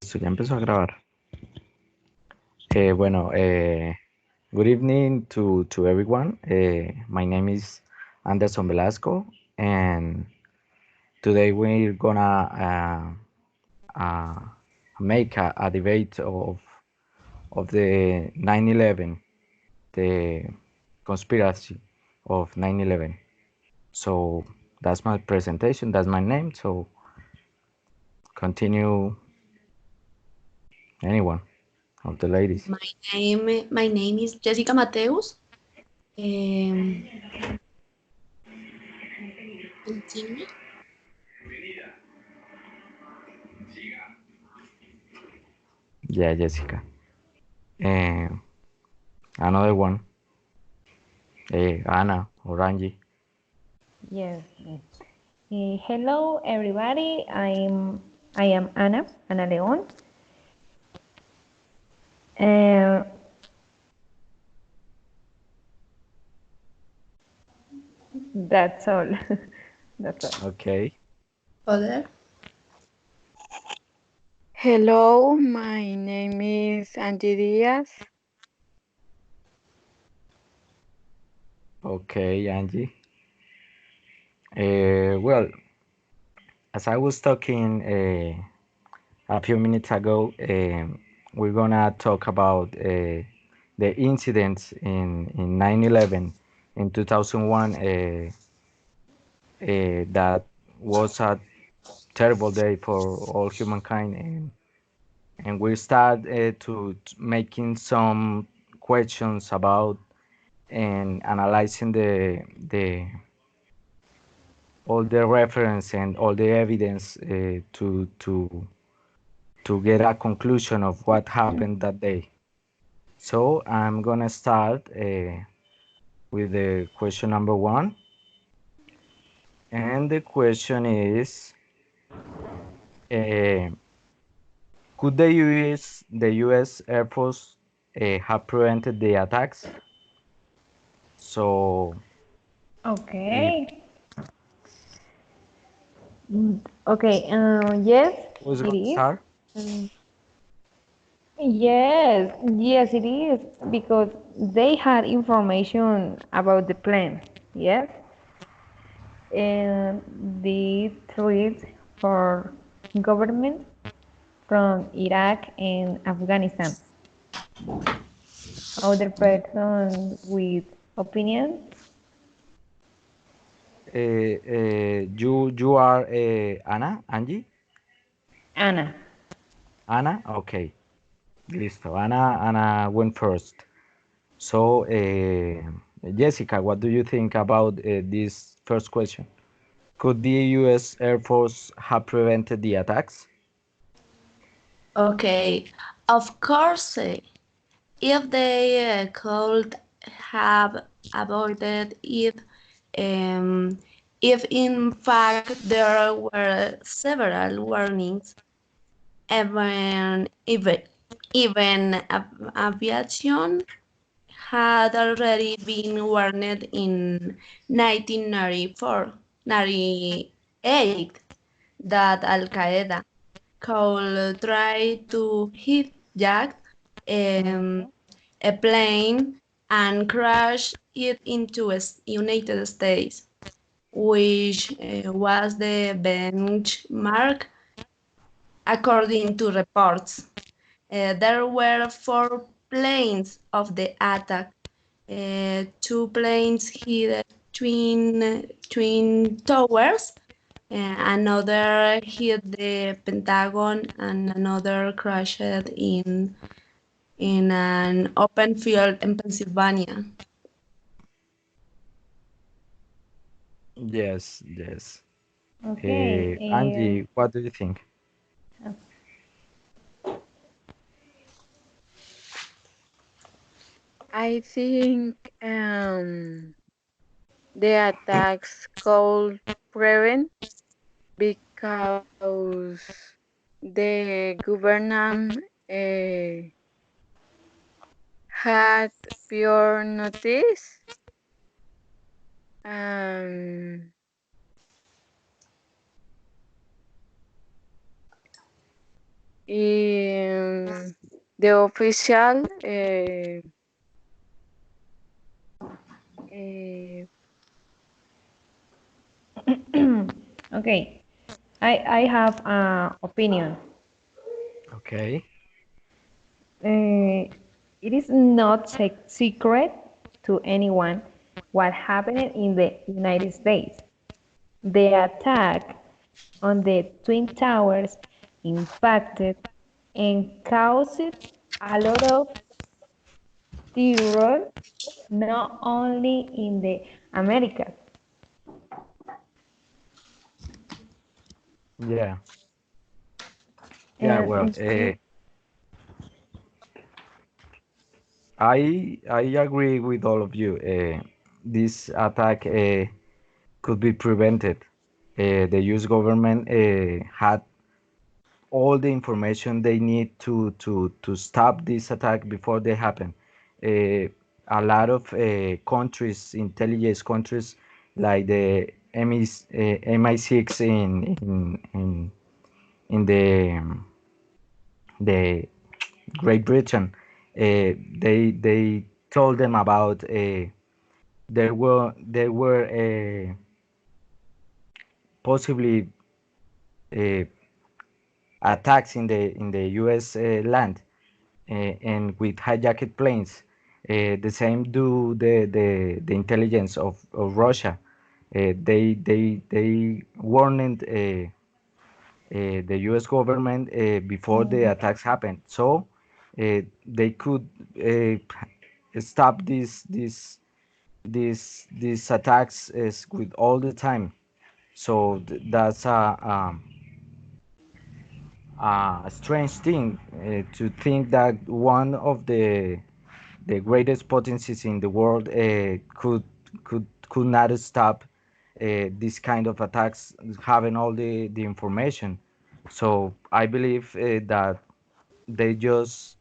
Listo, ya empezó a grabar. Bueno, good evening to everyone. My name is Anderson Velasco, and today we're gonna make a debate of the 9/11, the conspiracy of 9/11. So that's my presentation. That's my name. So continue, anyone of the ladies. My name is Jessica Mateus. Um, Continue. Yeah, Jessica. Another one. Anna or Angie. Yes. Hello, everybody. I am Ana León. Uh, that's all. That's all. Okay. Other. Hello, my name is Angie Diaz. Okay, Angie. Well, as I was talking a few minutes ago, we're gonna talk about the incidents in 9/11 in 2001. That was a terrible day for all humankind, and we start to making some questions about and analyzing the all the reference and all the evidence to get a conclusion of what happened that day. So I'm gonna start with the question number one, and the question is, uh, could the U.S. Air Force have prevented the attacks? So if Okay. Okay. Yes, who's it gonna is. start? Um, yes, it is because they had information about the plan. Yes, and the threats for government from Iraq and Afghanistan. Other person with opinion, You are Angie? Anna. Anna? Okay. Listo. Anna went first. So, Jessica, what do you think about this first question? Could the U.S. Air Force have prevented the attacks? Okay. Of course, if they could have avoided it, um, if in fact there were several warnings, even aviation had already been warned in 1994, 98 that Al Qaeda could try to hijack um, a plane and crash it into the United States, which was the benchmark according to reports. There were 4 planes of the attack. 2 planes hit twin towers. Another hit the Pentagon, and another crashed in an open field in Pennsylvania. Yes, yes. Okay. Angie, what do you think? I think the attacks could prevent because the government had pure notice and the official uh, Okay, I have an opinion. Okay. It is not secret to anyone what happened in the United States. The attack on the Twin Towers impacted and caused a lot of terror, not only in the Americas. Yeah. Yeah. Well, And I agree with all of you. This attack could be prevented. The U.S. government had all the information they need to stop this attack before they happen. Uh, a lot of countries, intelligence countries, like the MI6 in the Great Britain, they told them about there were possibly uh, attacks in the U.S. Land and with hijacked planes. The same do the intelligence of Russia. They warned the U.S. government before the attacks happened, so they could stop these attacks with all the time. So that's a strange thing to think that one of the greatest potencies in the world could not stop this kind of attacks, having all the information. So I believe that they just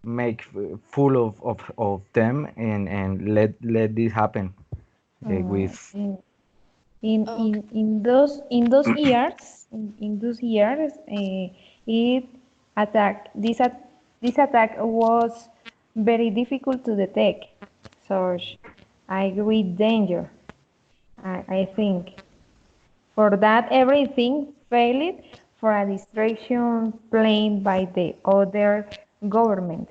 make full of them and let this happen with in in those years it this attack was very difficult to detect, so I agree danger. I think for that everything failed for a distraction planned by the other government.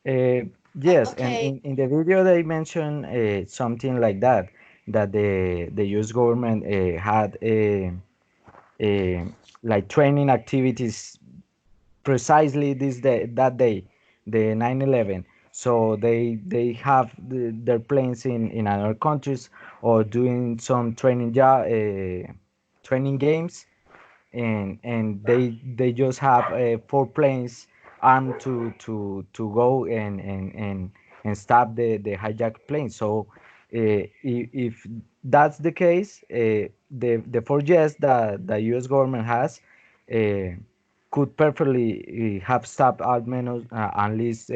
Uh, yes, and Okay. in the video they mentioned something like that, that the U.S. government had like training activities precisely that day, the 9/11. So they have their planes in other countries or doing some training games, and they just have four planes armed to go and stop the hijacked plane. So if that's the case, the four jets that the U.S. government has uh, could perfectly have stopped at least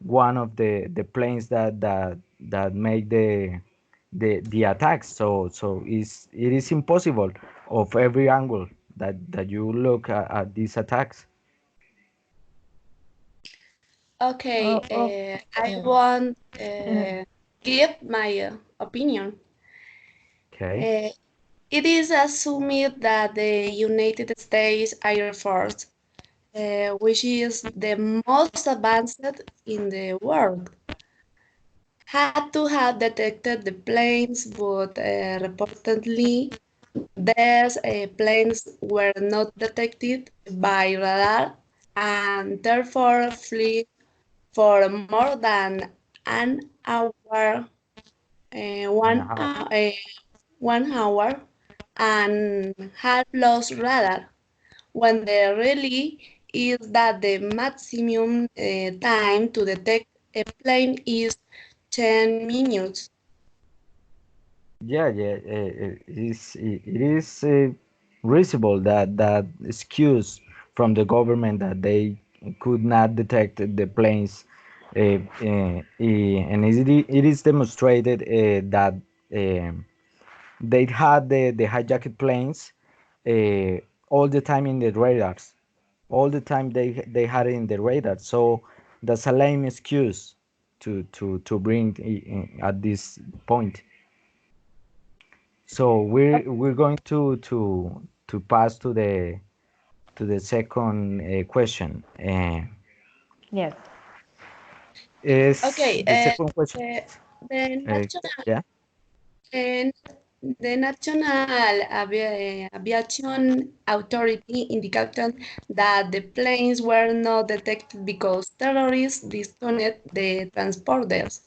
one of the planes that make the attacks. So it is impossible of every angle that you look at these attacks. Okay. Oh, I okay. want Uh, give my opinion. Okay. Uh, it is assumed that the United States Air Force, which is the most advanced in the world, had to have detected the planes, but reportedly these planes were not detected by radar and therefore flew for more than an hour, And a half. 1 hour, and had lost radar. When the really is that the maximum time to detect a plane is 10 minutes. Yeah, it is reasonable that excuse from the government that they could not detect the planes, and it is demonstrated that they had the hijacked planes all the time in the radars, all the time they had it in the radar. So that's a lame excuse to bring at this point. So we're going to pass to the second question. Yes. Is Okay, the second question? the, the Uh, national yeah. and the National Aviation Authority indicated that the planes were not detected because terrorists disconnected the transponders.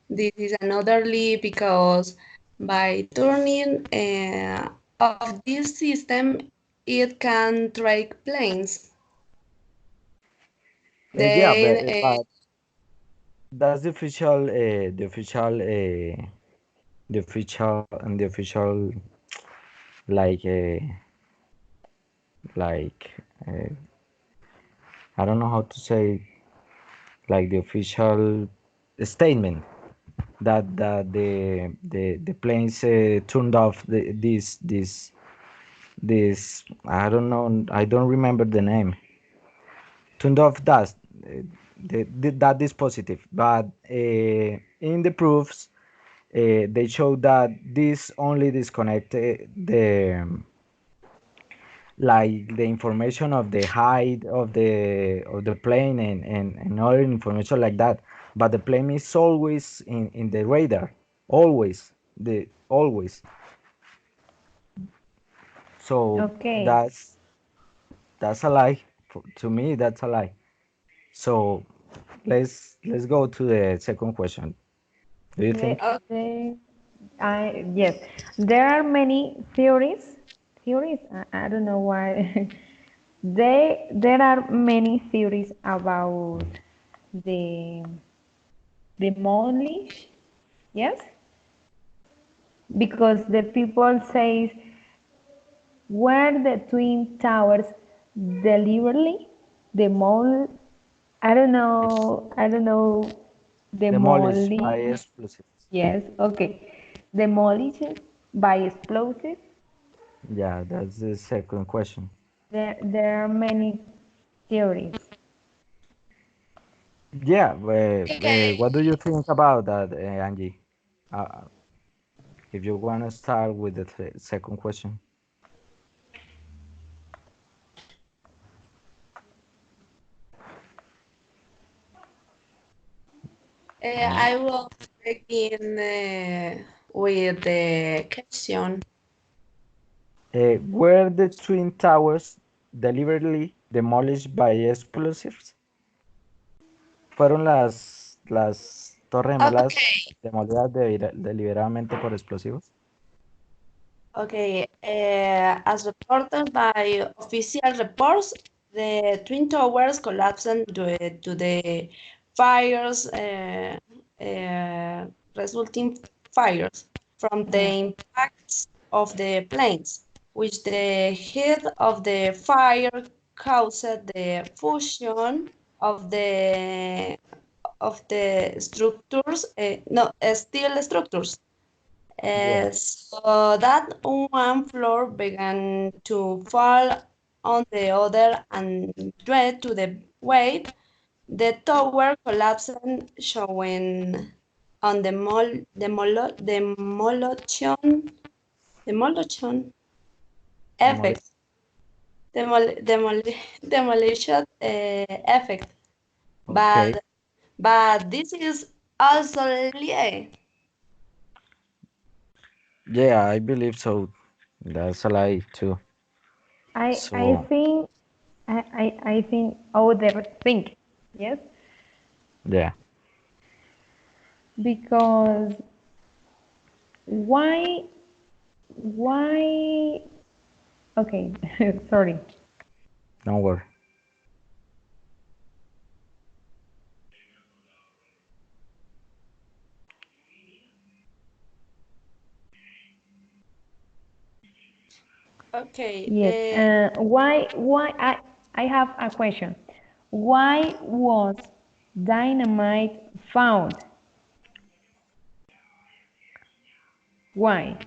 This is anotherly because by turning off this system, it can track planes. Yeah, Then, but that's the official like like uh, I don't know how to say, like the official statement that the planes turned off this I don't know, I don't remember the name, turned off that that is positive, but in the proofs they show that this only disconnected like the information of the height of the plane and other information like that, but the plane is always in the radar, always, the always. So Okay. that's a lie. To me that's a lie. So let's go to the second question. Do you The, think? uh, yes, there are many theories. Theories? I don't know why. There are many theories about the demolish. Yes, because the people says were the twin towers deliberately demol. I don't know. I don't know. Demolished Demolish. by explosives. Yes. Okay. Demolished by explosives. Yeah, that's the second question. There are many theories. Yeah, okay, what do you think about that, Angie? Uh, if you want to start with the second question. I will begin with the question. Were the twin towers deliberately demolished by explosives? ¿Fueron las torres gemelas Okay, demolidas deliberadamente por explosivos? okay. As reported by official reports, the Twin Towers collapsed due to the fires, resulting fires from the Yeah. impacts of the planes, which the heat of the fire caused the fusion of the structures, no, steel structures. Yeah. So that one floor began to fall on the other, and due to the weight, the tower collapsed, showing on the demolition effect, Demolished. demol, demol, demolition effect. Okay. But this is also lie. Yeah, I believe so. That's a lie too. I So, think I think other think. Yes, yeah. because why okay, sorry. Don't worry. Okay. Yes. Why I have a question. Why was dynamite found? Why?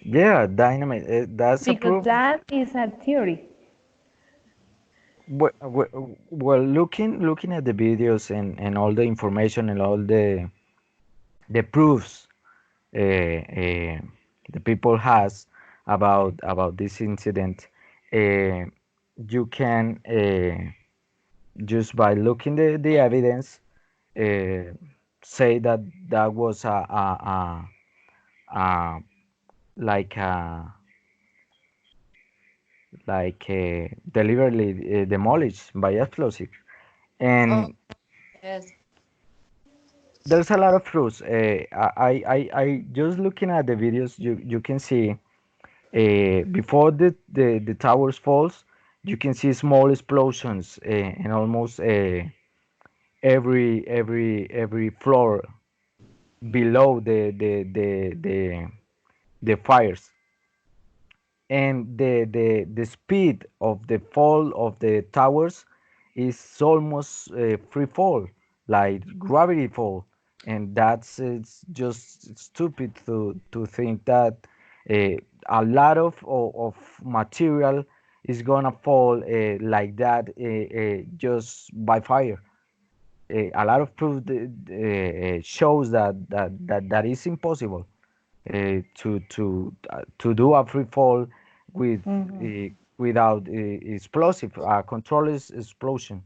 Yeah, dynamite. That's a Because proof. that is a theory. Well, looking at the videos and all the information and all the proofs the people has about this incident, uh, you can just by looking the evidence uh, say that that was a like a deliberately demolished by explosive. Oh, And yes. there's a lot of proofs. I just looking at the videos, you can see before the towers falls, you can see small explosions and almost every floor below the fires, and the speed of the fall of the towers is almost free fall, like gravity fall. And that's it's just stupid to think that uh, a lot of material is gonna fall like that just by fire. A lot of proof shows that is impossible to do a free fall with Mhm. without explosive control is explosion,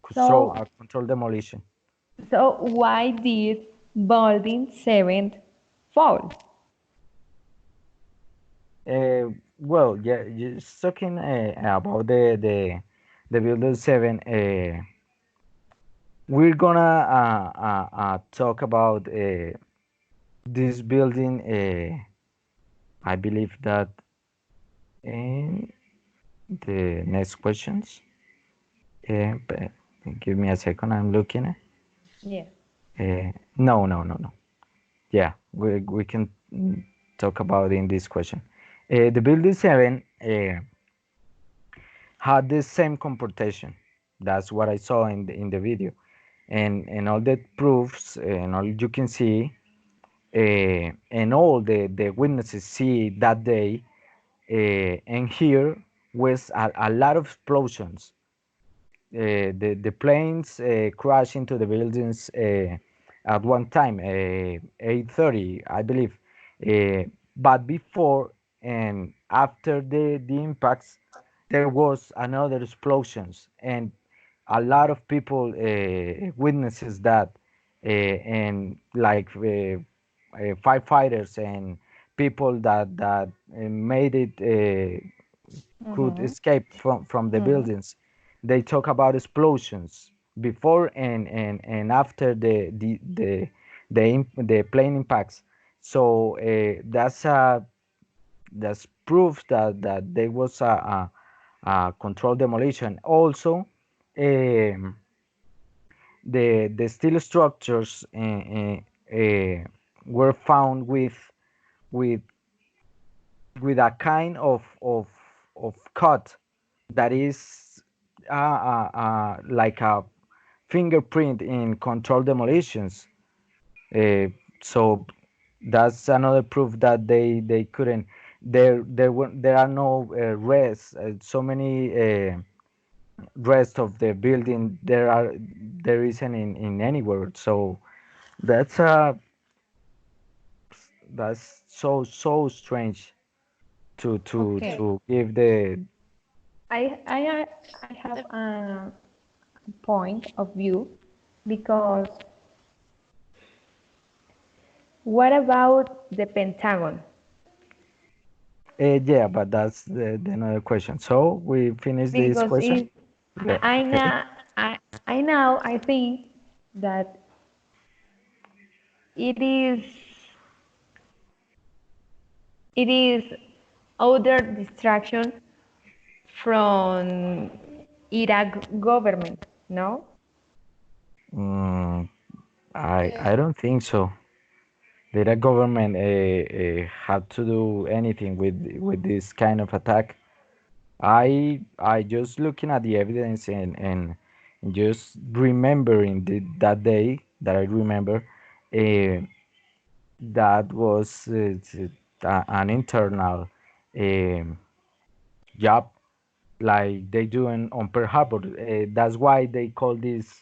control So, control demolition. so why did Building 7 fall? Well, yeah, just talking about the builder 7. We're gonna talk about this building. I believe that in the next questions. But give me a second. I'm looking. Yes. No, no, no, no. Yeah, we can talk about in this question. The building 7 had the same comportation. That's what I saw in the video, and all the proofs and all you can see, and all the witnesses see that day, and here was a lot of explosions. The planes crash into the buildings at one time, 8:30, I believe. Uh, but before and after the impacts, there was another explosions, and a lot of people witnesses that, and like firefighters and people that made it could Mm-hmm. escape from the Mm-hmm. buildings. They talk about explosions before and after the plane impacts. So that's proof that there was a controlled demolition. Also, the steel structures were found with a kind of cut that is like a fingerprint in controlled demolitions. Uh, so that's another proof that they couldn't. There are no rests. So many rest of the building there isn't in anywhere. So that's that's so strange Okay. to give the I have a point of view because what about the Pentagon? yeah, but that's the another question. So we finish this Because question. if Yeah, I okay. know, I now I think that it is it is other distraction from Iraq government, no? Mm, Yes. I don't think so. Did a government have to do anything with this kind of attack? I just looking at the evidence and just remembering that day that I remember, uh, that was an internal um, job like they do on Pearl Harbor. That's why they call this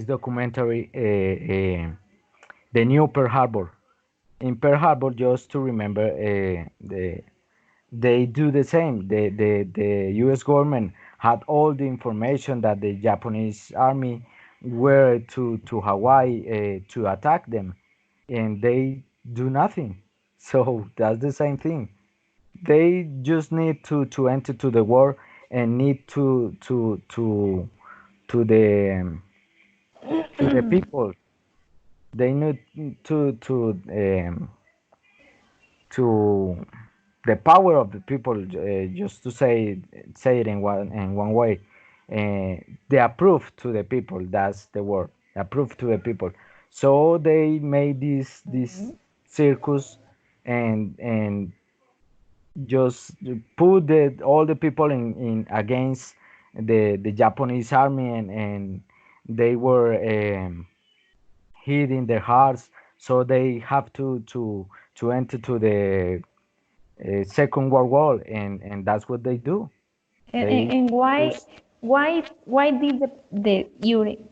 documentary the new Pearl Harbor. In Pearl Harbor, just to remember, they do the same. The U.S. government had all the information that the Japanese army were to Hawaii to attack them, and they do nothing. So that's the same thing. They just need to enter to the war and need to to the people. They need to the power of the people, just to say it in one way, they approve to the people. That's the word, approve to the people. So they made this circus, and just put all the people in against the Japanese army, and they were hid in their hearts, so they have to enter to the Second World War, and that's what they do. They And why just why did the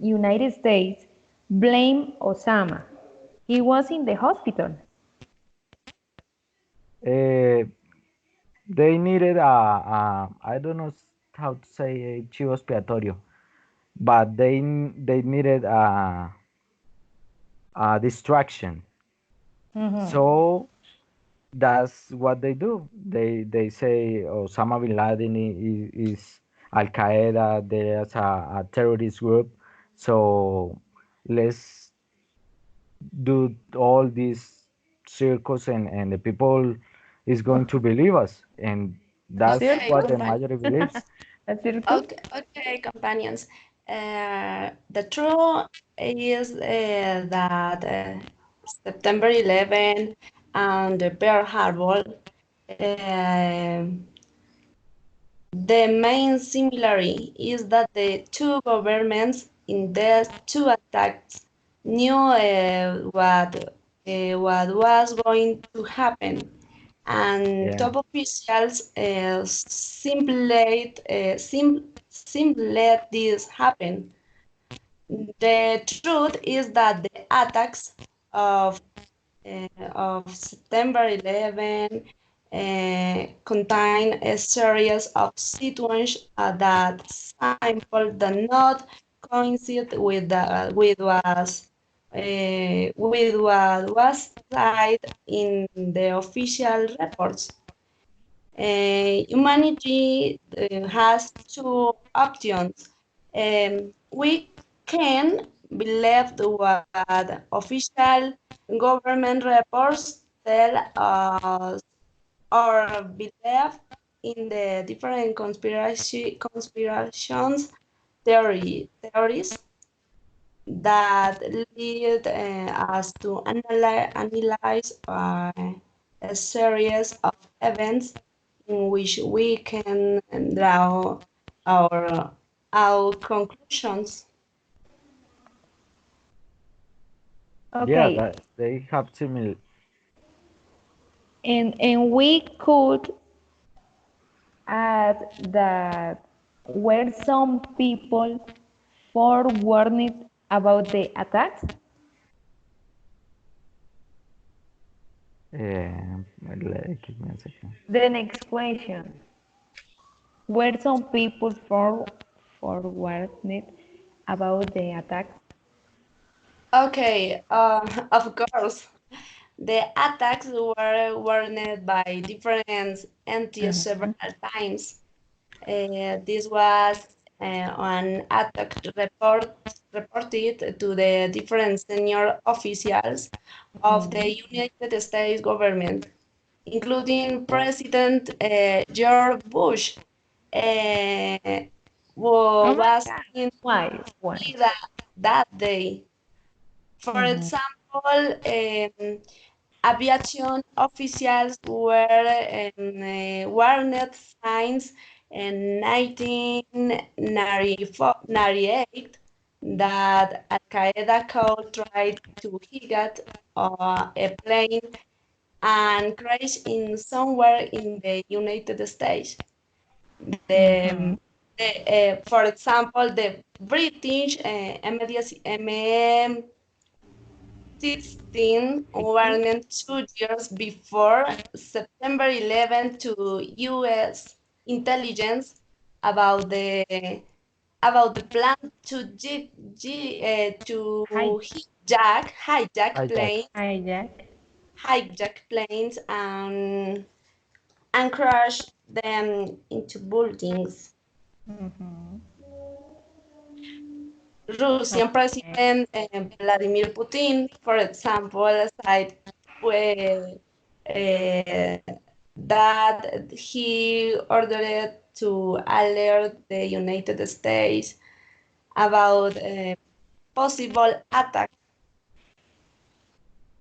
United States blame Osama? He was in the hospital. uh, they needed a I don't know how to say a chivo expiatorio, but they needed a distraction. Mhm. So that's what they do. They say Osama bin Laden is Al Qaeda. There's a terrorist group. So let's do all this circus, and the people is going to believe us, and A that's Okay, what the circus? majority companions. believes. A circus? Okay, companions. The truth is that September 11 and the Pearl Harbor, uh, the main similarity is that the two governments in the two attacks knew what was going to happen, and Yeah, top officials simply let this happen. The truth is that the attacks of of September 11 contain a series of situations that simple do not coincide with what was said in the official reports. Humanity has two options. We can believe what official government reports tell us, or believe in the different conspirations theories that lead us to analyze a series of events in which we can draw our our conclusions. yeah, Okay, that they have similar. and we could add that were some people forewarned about the attacks? Give me a second. The next question. Were some people forewarned about the attacks? Okay, of course, the attacks were warned by different entities several Mhm. times. This was an attack reported to the different senior officials of the Mhm. United States government, including President George Bush, uh, who Oh my was God. in Why? Why? that day. For Mhm. example, aviation officials were warned signs in 1998 that Al Qaeda could try to hijack a plane and crash in somewhere in the United States. The, for example, the British M16 warning 2 years before September 11 to U.S. intelligence about the plan to I got Hijack. hijack planes and crash them into buildings. Russian Okay. President Vladimir Putin, for example, said uh, that he ordered to alert the United States about possible attack.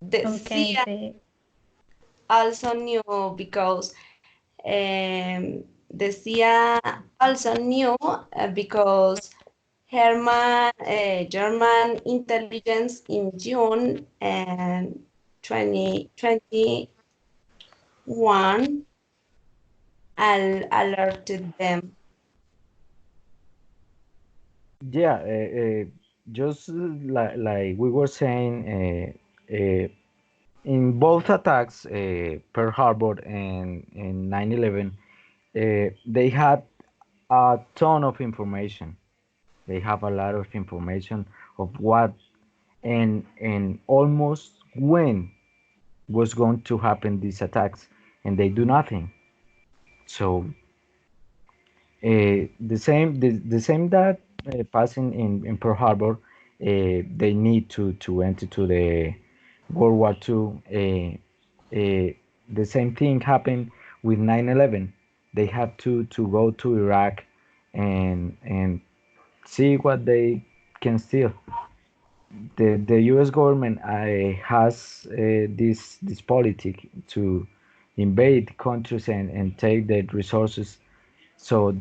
The Okay. CIA also knew because the CIA also knew because German intelligence in June 2021 alerted them. yeah. Just like we were saying, in both attacks, Pearl Harbor and 9/11, they had a ton of information. They have a lot of information of what and almost when was going to happen these attacks, and they do nothing. So the same that passing in Pearl Harbor, they need to enter to the World War II. The same thing happened with 9/11. They had to go to Iraq and see what they can steal. The U.S. government has this politic to invade countries and take their resources. So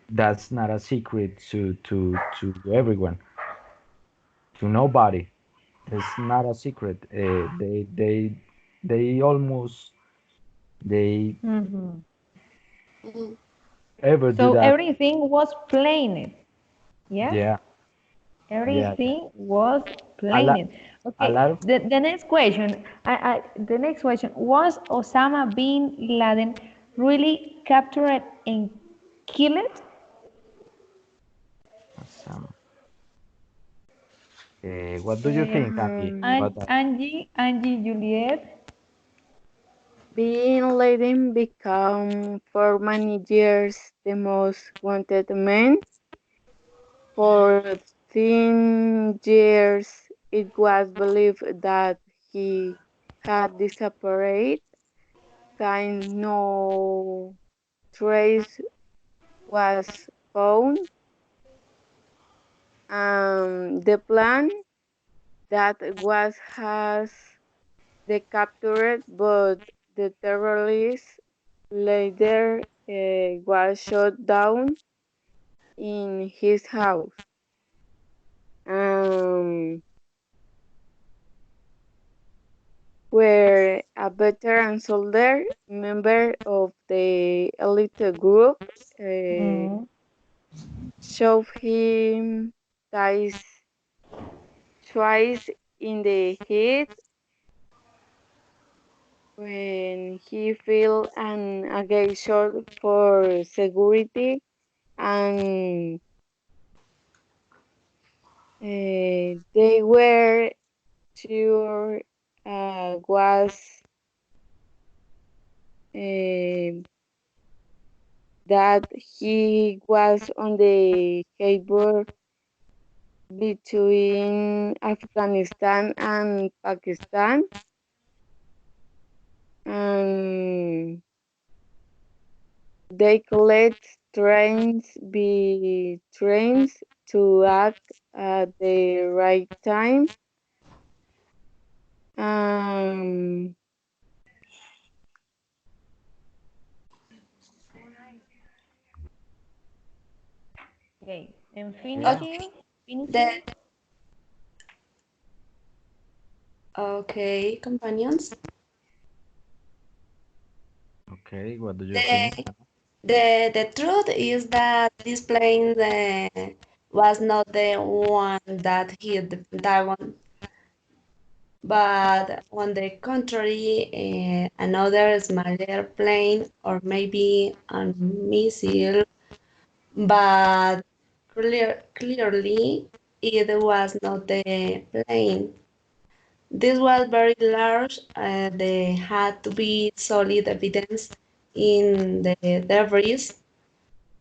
that's not a secret to everyone, to nobody. It's not a secret. They almost they Mhm. ever do So that. everything was planned. Yes? Yeah, yeah. Everything was A lot, planned. a Okay, lot of the next question, the next question, was Osama bin Laden really captured and killed? some. What do you think, Andy, Um, about that? Angie Juliet. Being Laden became for many years the most wanted man. For 10 years, it was believed that he had disappeared, since no trace was found. The plan that was has the captured, but the terrorists later was shot down in his house. Um, where a veteran soldier, member of the elite group, uh, Mm, shot him twice, twice in the head when he fell and again shot for security, and they were sure was uh, that he was on the border between Afghanistan and Pakistan, and they collect trains to act at the right time. Um, okay, and Yeah. Okay, finishing. the okay, companions. Okay. What do you think? The The truth is that this plane was not the one that hit the Pentagon, but on the contrary, another smaller plane or maybe a missile, but clearly it was not the plane. This was very large. There had to be solid evidence in the debris,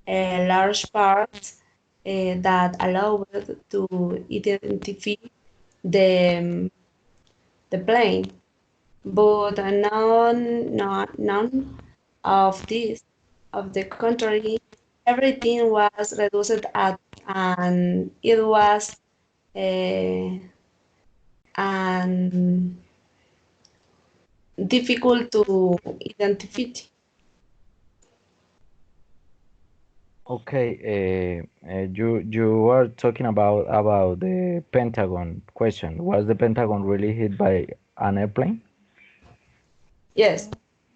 large parts that allowed to identify the, the plane. But none of this. Of the contrary, everything was reduced at and it was uh, and difficult to identify. Okay, you were talking about the Pentagon question. Was the Pentagon really hit by an airplane? Yes,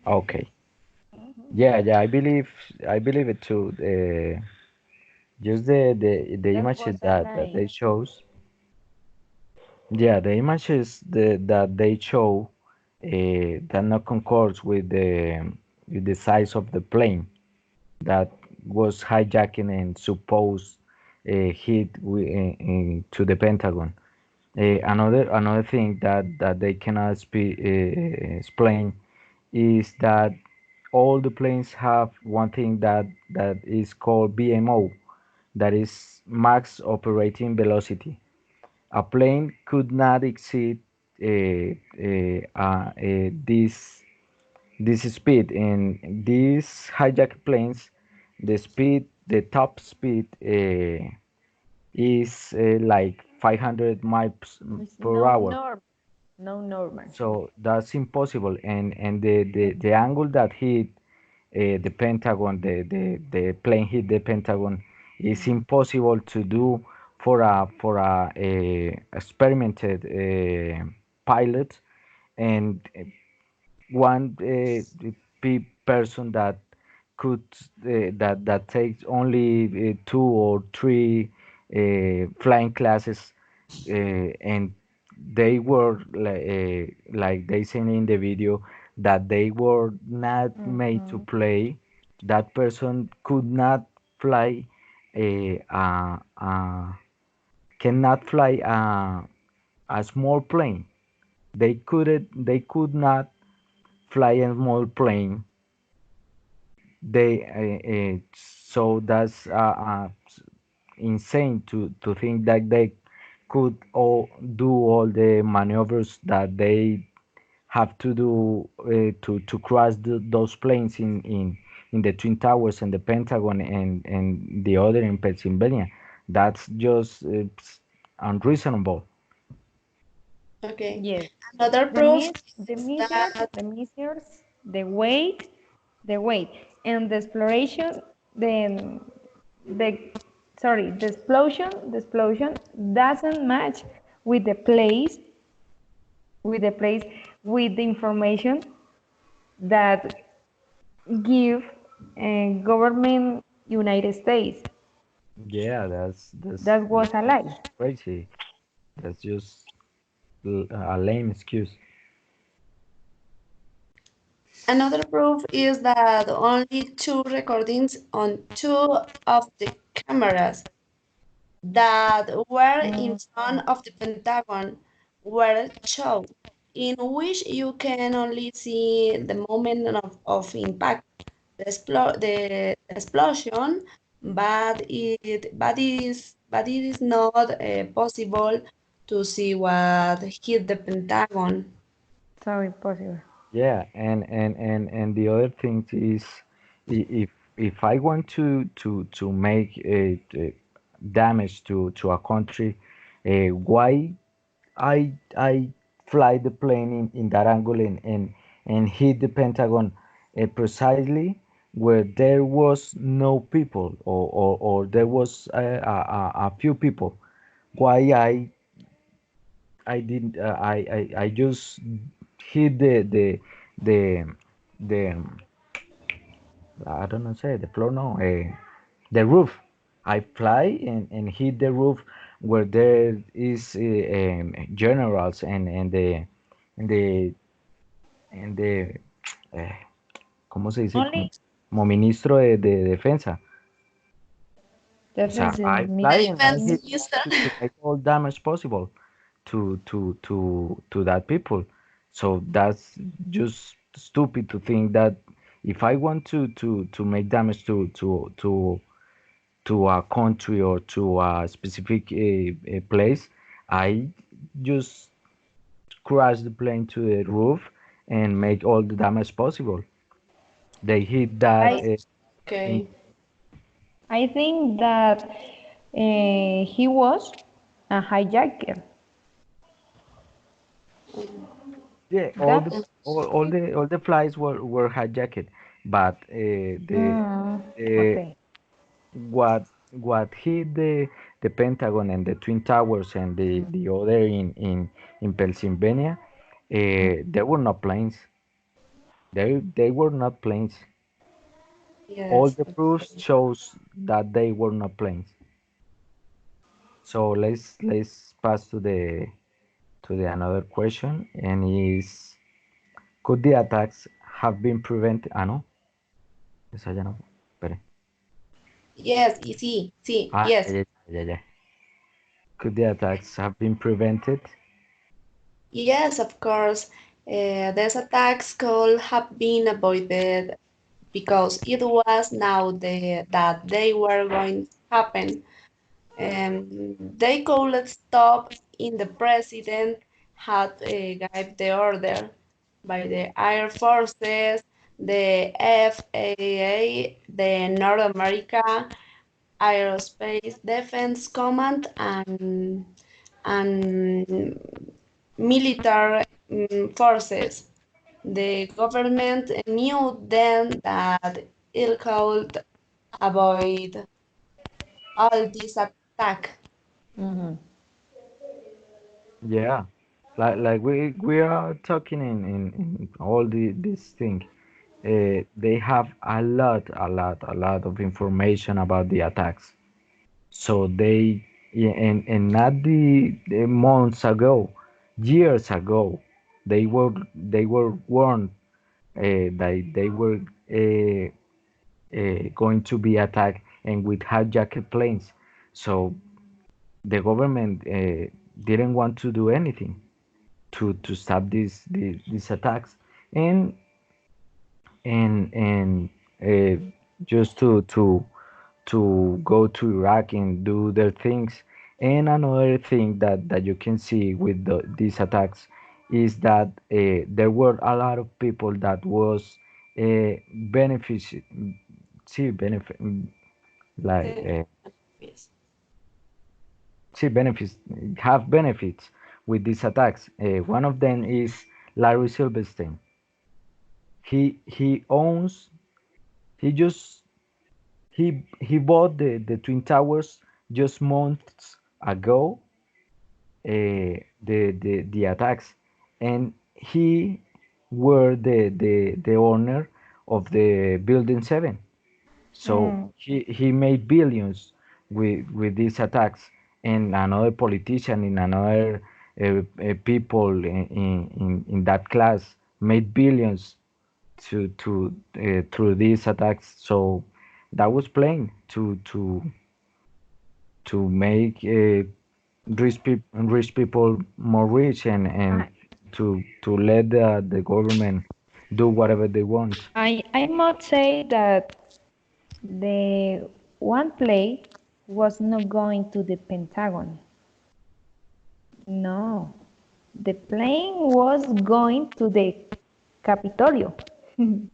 Okay. Yeah, yeah, I believe it too. Just the That images was a that lie. they shows. Yeah, the images that they show that not concords with the size of the plane that was hijacking and supposed hit to the Pentagon. Another thing that they cannot explain is that all the planes have one thing that is called BMO, that is max operating velocity. A plane could not exceed this speed. In these hijacked planes, the top speed is like 500 miles It's per no hour. norm, no normal. So that's impossible. And the angle that hit the Pentagon, the plane hit the Pentagon, is impossible to do for a experimented pilot and one person that could that takes only 2 or 3 flying classes, and they were like they said in the video that they were not made to Mhm. play. That person could not fly a, a, a cannot fly a small plane. They could not fly a small plane. So that's insane to think that they could all do all the maneuvers that they have to do to cross those planes in the Twin Towers and the Pentagon and the other in Pennsylvania. That's just unreasonable. okay. Yes. Another The proof mis the is measures, that the measures, the weight, and the exploration, the the sorry, the explosion doesn't match with the place, with the place, with the information that give government United States. Yeah, that's That was a lie. crazy. That's just a lame excuse. another proof is that only two recordings on two of the cameras that were in Mm, front of the Pentagon were shown, in which you can only see the moment of impact, the explosion, but it is not possible to see what hit the Pentagon. so impossible. Yeah, and the other thing is, if I want to make damage to a country, why I fly the plane in that angle and hit the Pentagon precisely where there was no people, or there was a few people. Why I didn't I just hit the the I don't know, say the floor, no, the roof. I fly and hit the roof where there is generals and the and the eh, ¿cómo se dice? Only Como ministro de defensa. O sea, defensive I fly minister. and I Defense hit minister. to make all damage possible to that people. So that's just stupid to think that if I want to make damage to a country or to a specific place, I just crash the plane to the roof and make all the damage possible. They hit that I in Okay. I think that he was a hijacker. yeah, That's all the flights were hijacked, but the okay. what hit the Pentagon and the Twin Towers and the other in Pennsylvania, there were not planes. They were not planes. All Yes. the proofs shows that they were not planes. So let's pass to the another question, and is could the attacks have been prevented? Ah, no, esa ya no. Espere. Yes. Sí. Sí. Ah, Yes. ya. Could the attacks have been prevented? Yes. Of course. These attacks could have been avoided because it was now that they were going to happen. They could stop in the president had gave the order by the Air Forces, the FAA, the North America Aerospace Defense Command, and military forces. The government knew then that it could avoid all this attack. Mhm. Yeah, like we are talking in all this thing. They have a lot of information about the attacks. So they yeah, and not the months ago, years ago, they were warned that they were uh, going to be attacked and with hijacked planes. So the government didn't want to do anything to stop these attacks and and uh, just to go to Iraq and do their things. And another thing that you can see with these attacks is that there were a lot of people that was benefic see benefit like Yes. see benefits have benefits with these attacks. One of them is Larry Silverstein. He owns he just he bought the Twin Towers just months ago, the attacks, and he were the owner of the Building 7. So Mm. he made billions with these attacks, and another politician in another people in that class made billions through these attacks. So that was plain to make rich people more rich and I, to let the government do whatever they want. I must say that the one play was not going to the Pentagon. No, the plane was going to the Capitolio.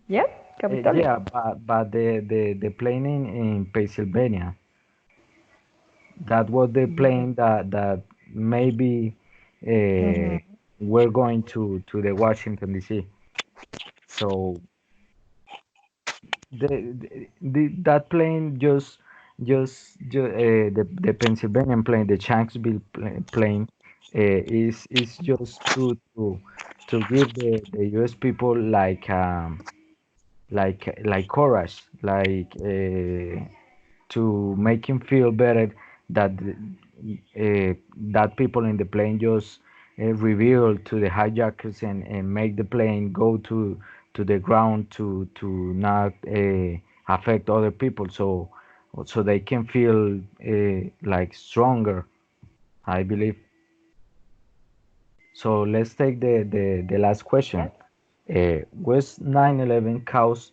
Yes, Capitolio. Yeah, but the plane in Pennsylvania, that was the plane that maybe uh, Mhm. we're going to the Washington D.C. So that plane the Pennsylvania plane, the Shanksville plane, is just to give the U.S. people like like courage, to make him feel better that that people in the plane just reveal to the hijackers and make the plane go to the ground to not affect other people, so they can feel like stronger, I believe. So let's take the last question. Yes. Was 9/11 caused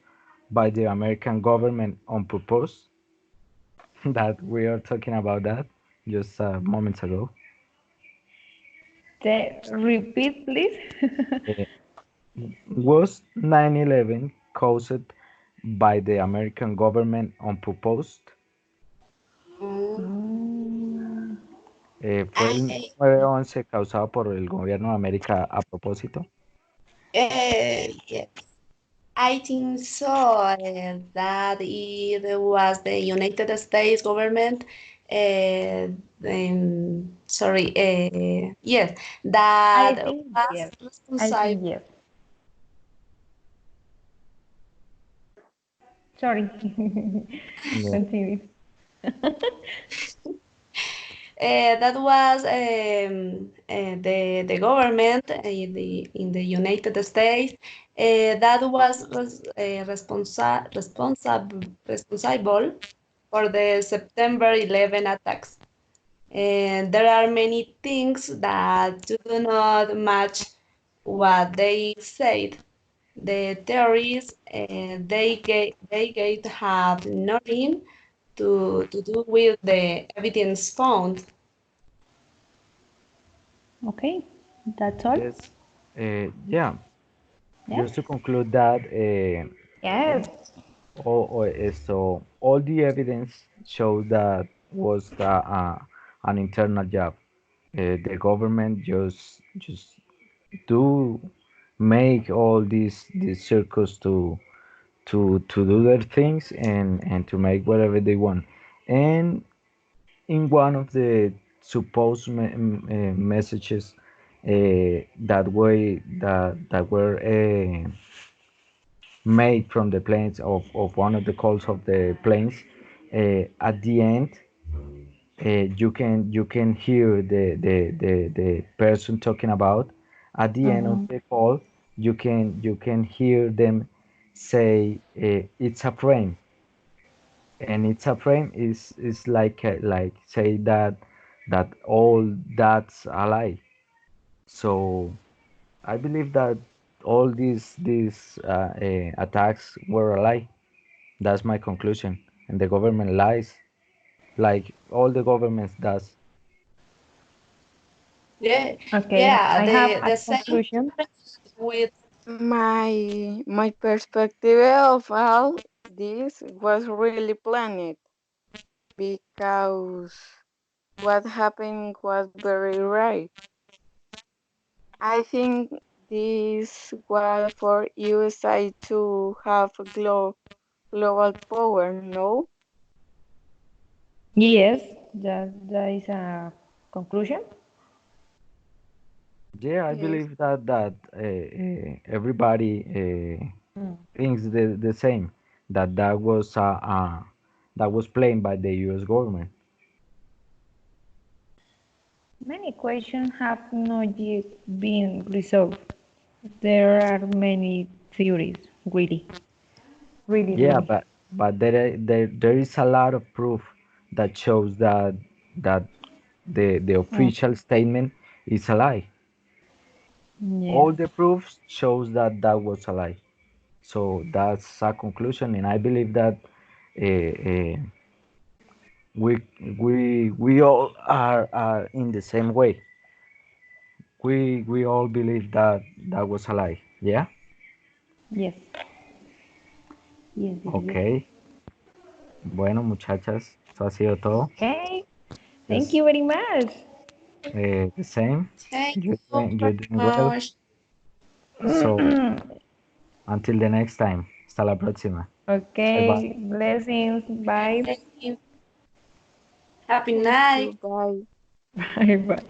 by the American government on purpose? That we are talking about that just moments ago. Repeat, please. Uh, was 9/11 caused by the American government on purpose? Mm, Mm, ¿Fue el I, 9/11 causado por el gobierno de América a propósito? yes, I think so. That it was the United States government. Sorry. Yes, I that think was yes. I responsible. think yes. Sorry. Yeah. Continue. That was the government in the United States that was responsible for the September 11 attacks. And there are many things that do not match what they said. The theories they have nothing to do with the evidence found. Okay, that's all. Yes. Yeah. Yes. Just to conclude that, Yes. so all the evidence shows that was an internal job. The government just do make all these circus to do their things and to make whatever they want. And in one of the supposed messages that were made from the planes of one of the calls of the planes, at the end you can hear the person talking about. At the end of Mm-hmm. the call, you can hear them say, it's a frame. And it's a frame is like say that all that's a lie. So I believe that all these attacks were a lie. That's my conclusion. And the government lies, like all the governments does. Yeah, Okay, yeah, I have the a same conclusion. with My perspective of all this was really planned because what happened was very right. I think this was for USA to have a global power, no? Yes, that is a conclusion. Yeah, I Yes. believe that everybody Mm. thinks the same. That was planned by the U.S. government. Many questions have not yet been resolved. There are many theories, really, really, Yeah, really. but there is a lot of proof that shows that the Mm, official statement is a lie. yes, All the proofs shows that was a lie. So that's a conclusion, and I believe that uh, we we all are in the same way. We all believe that was a lie. Yeah. yes, yes, yes, yes. Okay. Bueno, muchachas, eso ha sido todo. Okay, thank Just you very much. the same. thank you You're very doing well. much. So until the next time. Hasta la próxima. Bye bye. Okay, blessings. Bye. Thank you. Happy Thank you. night. Bye. Bye bye.